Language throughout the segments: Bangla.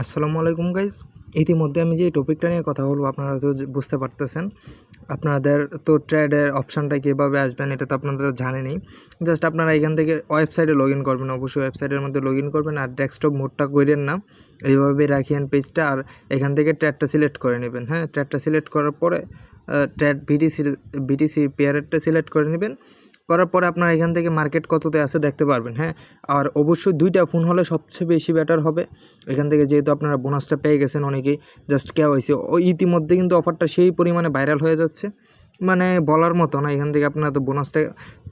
আসসালামু আলাইকুম গাইজ। ইতিমধ্যে আমি যে টপিকটা নিয়ে কথা বলবো আপনারা তো বুঝতে পারতেছেন। আপনাদের তো ট্রেডের অপশানটা কীভাবে আসবেন এটা তো আপনারা জানেনই। জাস্ট আপনারা এখান থেকে ওয়েবসাইটে লগ ইন করবেন, অবশ্যই ওয়েবসাইটের মধ্যে লগ ইন করবেন আর ডেস্কটপ মোডটা করেন না, এইভাবে রাখিয়েন পেজটা। আর এখান থেকে ট্রেডটা সিলেক্ট করে নেবেন। হ্যাঁ, ট্রেডটা সিলেক্ট করার পরে ট্রেড বিটিসি পেয়ারেরটা সিলেক্ট করে নেবেন। করার পরে আপনারা এখান থেকে মার্কেট কততে আছে দেখতে পারবেন। হ্যাঁ, আর অবশ্যই 2টা ফোন হলে সবচেয়ে বেশি বেটার হবে। এখান থেকে যেহেতু আপনারা বোনাসটা পেয়ে গেছেন অনেকেই, জাস্ট কেওয়াইসি ইতিমধ্যে কিন্তু অফারটা সেই পরিমাণে ভাইরাল হয়ে যাচ্ছে, মানে বলার মতো না। এখান থেকে আপনারা তো বোনাসটা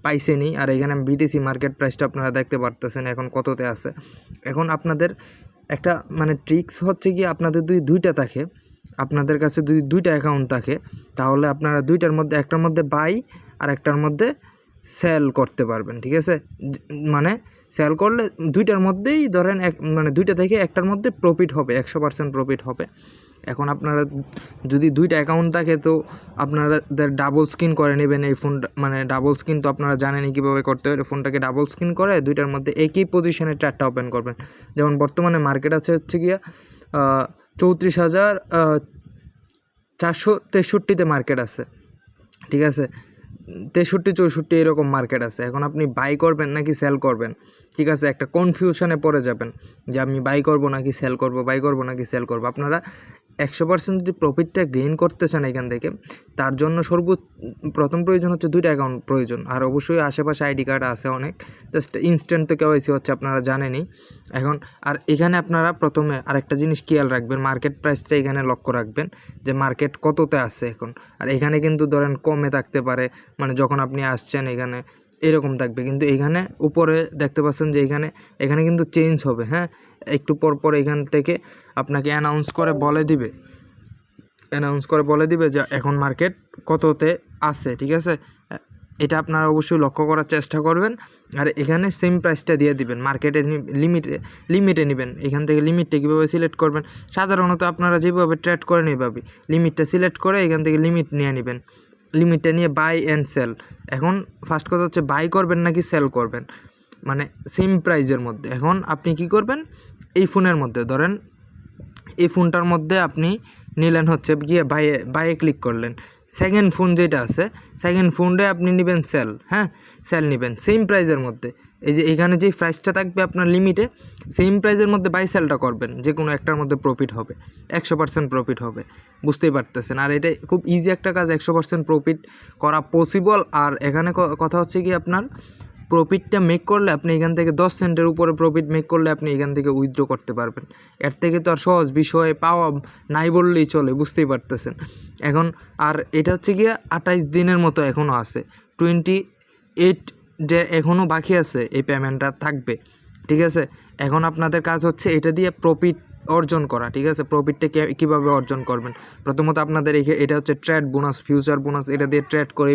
পাইছেনই। আর এখানে বিটিসি মার্কেট প্রাইসটা আপনারা দেখতে পারতেছেন এখন কততে আছে। এখন আপনাদের একটা মানে ট্রিক্স হচ্ছে কি, আপনাদের দুইটা থাকে, আপনাদের কাছে দুইটা অ্যাকাউন্ট থাকে, তাহলে আপনারা দুইটার মধ্যে একটার মধ্যে বাই আর একটার মধ্যে সেল করতে পারবেন। ঠিক আছে, মানে সেল করলে দুইটার মধ্যেই ধরেন মানে দুইটা থেকে একটার মধ্যে প্রফিট হবে, 100% প্রফিট হবে। এখন আপনারা যদি দুইটা অ্যাকাউন্ট থাকে তো আপনাদের ডাবল স্ক্রিন করে নেবেন এই ফোনটা, মানে ডাবল স্ক্রিন তো আপনারা জানেনই কীভাবে করতে হয়। ফোনটাকে ডাবল স্ক্রিন করে দুইটার মধ্যে একই পজিশনে ট্রেডটা ওপেন করবেন। যেমন বর্তমানে মার্কেট আছে হচ্ছে গিয়া 34,463 মার্কেট আছে। ঠিক আছে, 63-64 এরকম মার্কেট আছে। এখন আপনি বাই করবেন নাকি সেল করবেন, ঠিক আছে, একটা কনফিউশনে পড়ে যাবেন যে আমি বাই করব নাকি সেল করব, বাই করব নাকি সেল করব। আপনারা 100% যদি প্রফিটটা গেইন করতে চান এখান থেকে, তার জন্য প্রথম প্রয়োজন হচ্ছে দুইটা অ্যাকাউন্ট প্রয়োজন। আর অবশ্যই আশেপাশে আইডি কার্ড আছে অনেক, জাস্ট ইনস্ট্যান্ট তো কেওয়াইসি হচ্ছে আপনারা জানেনই এখন। আর এখানে আপনারা প্রথমে আরেকটা জিনিস খেয়াল রাখবেন, মার্কেট প্রাইসটা এখানে লক্ষ্য রাখবেন যে মার্কেট কততে আছে এখন। আর এখানে কিন্তু ধরেন কমে থাকতে পারে, মানে যখন আপনি আসছেন এখানে এরকম থাকবে, কিন্তু এখানে উপরে দেখতে পাচ্ছেন যে এখানে কিন্তু চেঞ্জ হবে। হ্যাঁ, একটু পর এখান থেকে আপনাকে অ্যানাউন্স করে বলে দিবে যে এখন মার্কেট কততে আছে। ঠিক আছে, এটা আপনারা অবশ্যই লক্ষ্য করার চেষ্টা করবেন। আর এখানে সেম প্রাইসটা দিয়ে দিবেন। মার্কেটে লিমিটে নেবেন। এখান থেকে লিমিটটা কীভাবে সিলেক্ট করবেন, সাধারণত আপনারা যেভাবে ট্রেড করেন এইভাবে লিমিটটা সিলেক্ট করে এখান থেকে লিমিট নিয়ে নেবেন। লিমিটটা নিয়ে বাই অ্যান্ড সেল। এখন ফার্স্ট কথা হচ্ছে বাই করবেন নাকি সেল করবেন, মানে সেম প্রাইজের মধ্যে। এখন আপনি কি করবেন, এই ফোনের মধ্যে ধরেন এই ফোনটার মধ্যে আপনি নিলেন হচ্ছে গিয়ে বাইয়ে ক্লিক করলেন। সেকেন্ড ফোন যেটা আছে, সেকেন্ড ফোনটায় আপনি নেবেন সেল। হ্যাঁ, সেল নেবেন সেম প্রাইজের মধ্যে। এই যে এখানে যেই প্রাইসটা থাকবে আপনার লিমিটে, সেম প্রাইজের মধ্যে বাই সেলটা করবেন। যে কোনো একটার মধ্যে প্রফিট হবে, 100% প্রফিট হবে, বুঝতেই পারতেছেন। আর এটা খুব ইজি একটা কাজ, 100% প্রফিট করা পসিবল। আর এখানে কথা হচ্ছে কি, আপনার প্রফিটটা মেক করলে আপনি এখান থেকে 10 সেন্টের উপরে প্রফিট মেক করলে আপনি এখান থেকে উইথড্র করতে পারবেন। এর থেকে তো আর সহজ বিষয় পাওয়া নাই বললেই চলে, বুঝতেই পারতেছেন। এখন আর এটা হচ্ছে গিয়ে 28 দিনের মতো এখনও আছে, 28 ডে এখনও বাকি আছে, এই পেমেন্টটা থাকবে। ঠিক আছে, এখন আপনাদের কাজ হচ্ছে এটা দিয়ে প্রফিট অর্জন করা। ঠিক আছে, প্রফিটটা কীভাবে অর্জন করবেন, প্রথমত আপনাদের এটা হচ্ছে ট্রেড বোনাস, ফিউচার বোনাস, এটা দিয়ে ট্রেড করে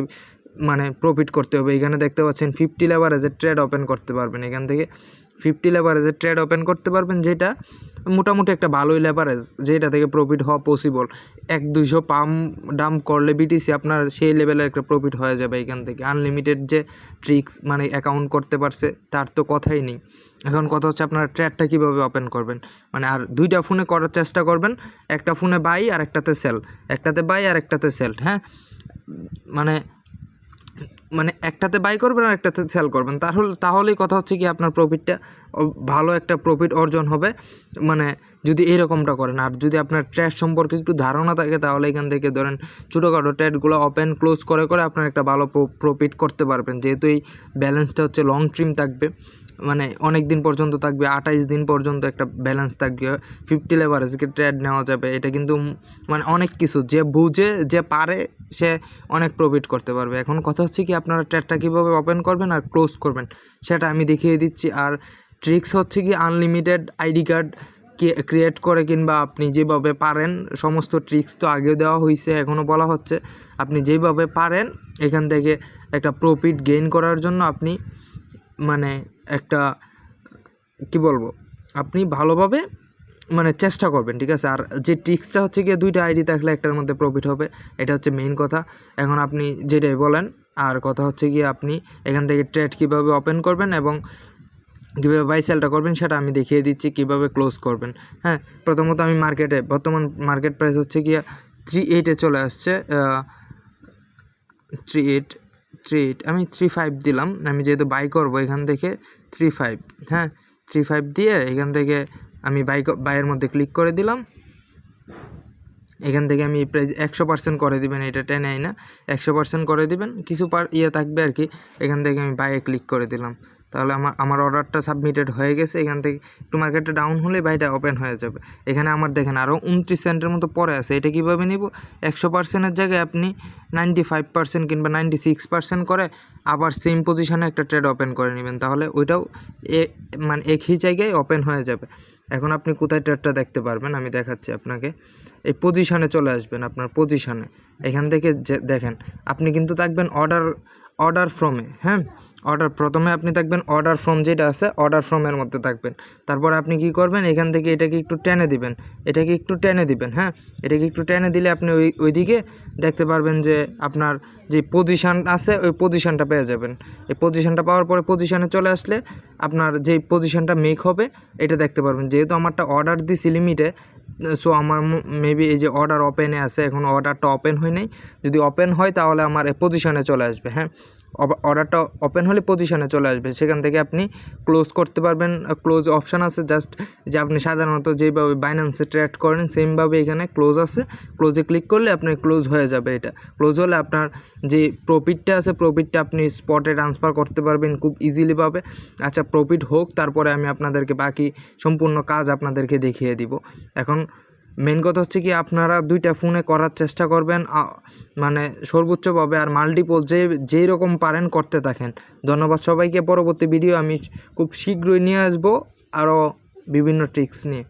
মানে প্রফিট করতে হবে। এখানে দেখতে পাচ্ছেন 50 লেভারেজের ট্রেড ওপেন করতে পারবেন। এখান থেকে 50 লেভারেজের ট্রেড ওপেন করতে পারবেন, যেটা মোটামুটি একটা ভালোই লেভারেজ, যেটা থেকে প্রফিট হওয়া পসিবল। 100-200 পাম্প ডাম্প করলে বিটিসি আপনার সেই লেভেলের একটা প্রফিট হয়ে যাবে এখান থেকে। আনলিমিটেড যে ট্রিক্স মানে অ্যাকাউন্ট করতে পারছে তার তো কথাই নেই। এখন কথা হচ্ছে আপনারা ট্রেডটা কীভাবে ওপেন করবেন, মানে আর দুইটা ফোনে করার চেষ্টা করবেন। একটা ফোনে বাই আর একটাতে সেল, একটাতে বাই আর একটাতে সেল। হ্যাঁ, মানে একটাতে বাই করবেন আর একটাতে সেল করবেন, তাহলেই কথা হচ্ছে কি আপনার প্রফিটটা ভালো একটা প্রফিট অর্জন হবে, মানে যদি এরকমটা করেন। আর যদি আপনার ট্রেড সম্পর্কে একটু ধারণা থাকে তাহলে এখান থেকে ধরেন ছোটোখাটো ট্রেডগুলো ওপেন ক্লোজ করে আপনার একটা ভালো প্রফিট করতে পারবেন। যেহেতু এই ব্যালেন্সটা হচ্ছে লং টার্ম থাকবে, মানে অনেক দিন পর্যন্ত থাকবে, 28 দিন পর্যন্ত একটা ব্যালেন্স থাকবে। 50 লেভারেজকে ট্রেড নেওয়া যাবে। এটা কিন্তু মানে অনেক কিছু, যে বুঝে যে পারে সে অনেক প্রফিট করতে পারবে। এখন কথা হচ্ছে কি আপনারা ট্রেডটা কীভাবে ওপেন করবেন আর ক্লোজ করবেন সেটা আমি দেখিয়ে দিচ্ছি। আর ট্রিক্স হচ্ছে কি, আনলিমিটেড আইডি কার্ড ক্রিয়েট করে কিংবা আপনি যেভাবে পারেন, সমস্ত ট্রিক্স তো আগেও দেওয়া হয়েছে, এখনও বলা হচ্ছে, আপনি যেভাবে পারেন এখান থেকে একটা প্রফিট গেইন করার জন্য আপনি মানে একটা কি বলবো, আপনি ভালোভাবে মানে চেষ্টা করবেন। ঠিক আছে, আর যে ট্রিক্সটা হচ্ছে গিয়ে দুইটা আইডি থাকলে একটার মধ্যে প্রফিট হবে, এটা হচ্ছে মেইন কথা। এখন আপনি যেটাই বলেন, আর কথা হচ্ছে গিয়ে আপনি এখান থেকে ট্রেড কীভাবে ওপেন করবেন এবং কীভাবে বাই সেলটা করবেন সেটা আমি দেখিয়ে দিচ্ছি, কীভাবে ক্লোজ করবেন। হ্যাঁ, প্রথমত আমি মার্কেটে বর্তমান মার্কেট প্রাইস হচ্ছে গিয়ে 3.8 চলে আসছে। 3.8 আমি 3.5 দিলাম, আমি যেহেতু বাই করব এখান থেকে 3.5। হ্যাঁ, 3.5 দিয়ে এখান থেকে আমি বাইয়ের মধ্যে ক্লিক করে দিলাম। এখান থেকে আমি প্রাইস 100% করে দিবেন, এটা টেনে না 100% করে দিবেন, কিছু থাকবে আর কি। এখান থেকে আমি বাইয়ে ক্লিক করে দিলাম, তাহলে আমার অর্ডারটা সাবমিটেড হয়ে গেছে। এখান থেকে একটু মার্কেটটা ডাউন হলে বাইটা ওপেন হয়ে যাবে। এখানে আমার দেখেন আরও 29 সেন্টের মতো পরে আছে। এটা কীভাবে নিব, 100%-এর জায়গায় আপনি 95% কিংবা 96% করে আবার সেম পজিশনে একটা ট্রেড ওপেন করে নেবেন, তাহলে ওইটাও মানে একই জায়গায় ওপেন হয়ে যাবে। এখন আপনি কোথায় ট্রেডটা দেখতে পারবেন আমি দেখাচ্ছি আপনাকে। এই পজিশনে চলে আসবেন, আপনার পজিশনে এখান থেকে দেখেন আপনি কিন্তু থাকবেন অর্ডার ফ্রমে। হ্যাঁ, প্রথমে আপনি থাকবেন অর্ডার ফ্রম, যেটা আছে অর্ডার ফ্রমের মধ্যে থাকবেন। তারপর আপনি কি করবেন, এখান থেকে এটাকে একটু টেনে দিবেন, হ্যাঁ, এটাকে একটু টেনে দিলে আপনি ওইদিকে দেখতে পারবেন যে আপনার যে পজিশান আছে ওই পজিশানটা পেয়ে যাবেন। এই পজিশানটা পাওয়ার পরে পজিশানে চলে আসলে আপনার যেই পজিশানটা মেক হবে এটা দেখতে পারবেন। যেহেতু আমারটা অর্ডার দিছি লিমিটে, সো আমার মেবি এই যে অর্ডার ওপেনে আছে, এখন অর্ডারটা ওপেন হয় নাই। যদি ওপেন হয় তাহলে আমার এই পজিশানে চলে আসবে। হ্যাঁ, অর্ডারটা ওপেন হলে পজিশানে চলে আসবে, সেখান থেকে আপনি ক্লোজ করতে পারবেন। ক্লোজ অপশান আছে, জাস্ট যে আপনি সাধারণত যেভাবে বাইন্যান্সে ট্রেড করেন সেমভাবে এখানে ক্লোজ আছে। ক্লোজে ক্লিক করলে আপনার ক্লোজ হয়ে যাবে। এটা ক্লোজ হলে আপনার যে প্রফিটটা আছে প্রফিটটা আপনি স্পটে ট্রান্সফার করতে পারবেন খুব ইজিলি পাবে। আচ্ছা, প্রফিট হোক, তারপরে আমি আপনাদেরকে বাকি সম্পূর্ণ কাজ আপনাদেরকে দেখিয়ে দিব। এখন মেন কথা হচ্ছে কি, আপনারা 2টা ফোনে করার চেষ্টা করবেন, মানে সর্বোচ্চভাবে, আর মাল্টিপল যেই রকম পারেন করতে থাকেন। ধন্যবাদ সবাইকে। পরবর্তী ভিডিও আমি খুব শীঘ্রই নিয়ে আসবো আরও বিভিন্ন ট্রিক্স নিয়ে।